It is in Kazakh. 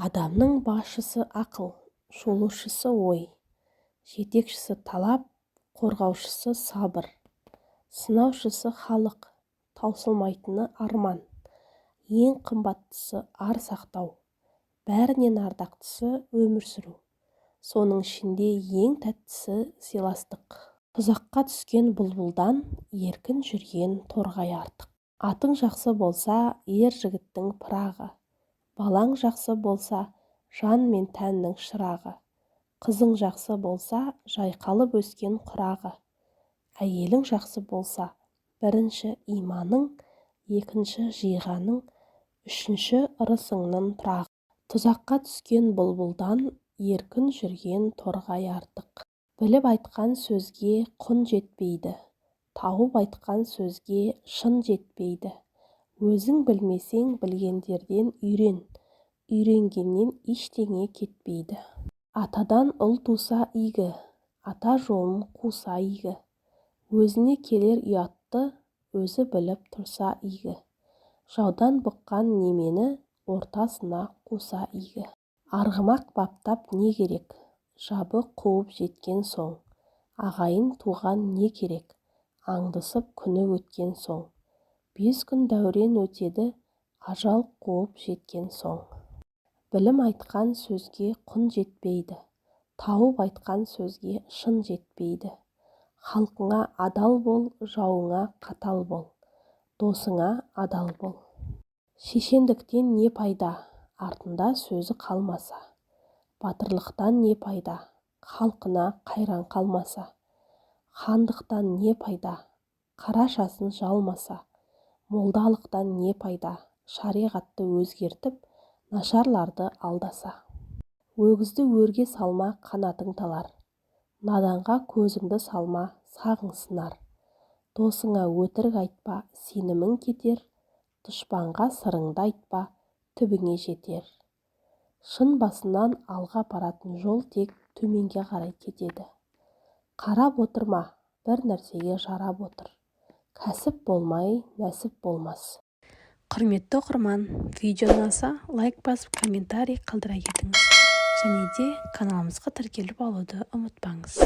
Адамның басшысы ақыл, шолушысы ой, жетекшісі талап, қорғаушысы сабыр, сынаушысы халық, таусылмайтыны арман, ең қымбаттысы ар сақтау, бәрінен ардақтысы өмір сүру, соның ішінде ең тәттісі сыйластық. Тұзаққа түскен бұлбұлдан еркін жүрген торғай артық. Атың жақсы болса, ер жігіттің пырағы, балаң жақсы болса, жан мен тәннің шырағы, қызың жақсы болса, жайқалып өскен құрағы, әйелің жақсы болса, бірінші иманың, екінші жиғаның, үшінші ырысыңның тұрағы. Тұзаққа түскен бұлбұлдан еркін жүрген торғай артық. Біліп айтқан сөзге құн жетпейді, тауып айтқан сөзге шын жетпейді. Өзің білмесең білгендерден үйрен, үйренгеннен ештеңе кетпейді. Атадан ұл туса игі, ата жолын қуса игі. Өзіне келер ұятты өзі біліп тұрса игі. Жаудан бұққан немені ортасына қуса игі. Арғымақ баптап не керек? Жабы қуып жеткен соң. Ағайын туған не керек? Аңдысып күні өткен соң. 5 күн дәурен өтеді, ажал қуып жеткен соң. Білім айтқан сөзге құн жетпейді, тауып айтқан сөзге шын жетпейді. Халқыңа адал бол, жауыңа қатал бол, досыңа адал бол. Шешендіктен не пайда, артында сөзі қалмаса? Батырлықтан не пайда, халқына қайран қалмаса? Хандықтан не пайда, қарашасын жалмаса? Молдалықтан не пайда, шариғатты өзгертіп, нашарларды алдаса? Өгізді өрге салма, қанатың талар. Наданға көзіңді салма, сағың сынар. Досыңа өтірік айтпа, сенімің кетер. Дұшпанға сырыңды айтпа, түбіңе жетер. Шын басынан алға апаратын жол тек төменге қарай кетеді. Қарап отырма, бір нәрсеге жарап отыр. Кәсіп болмай, нәсіп болмас. Құрметті оқырман, видео ұнаса, лайк басып, комментарий қалдыра кетіңіз. Және де каналымызға тіркеліп алуды ұмытпаңыз.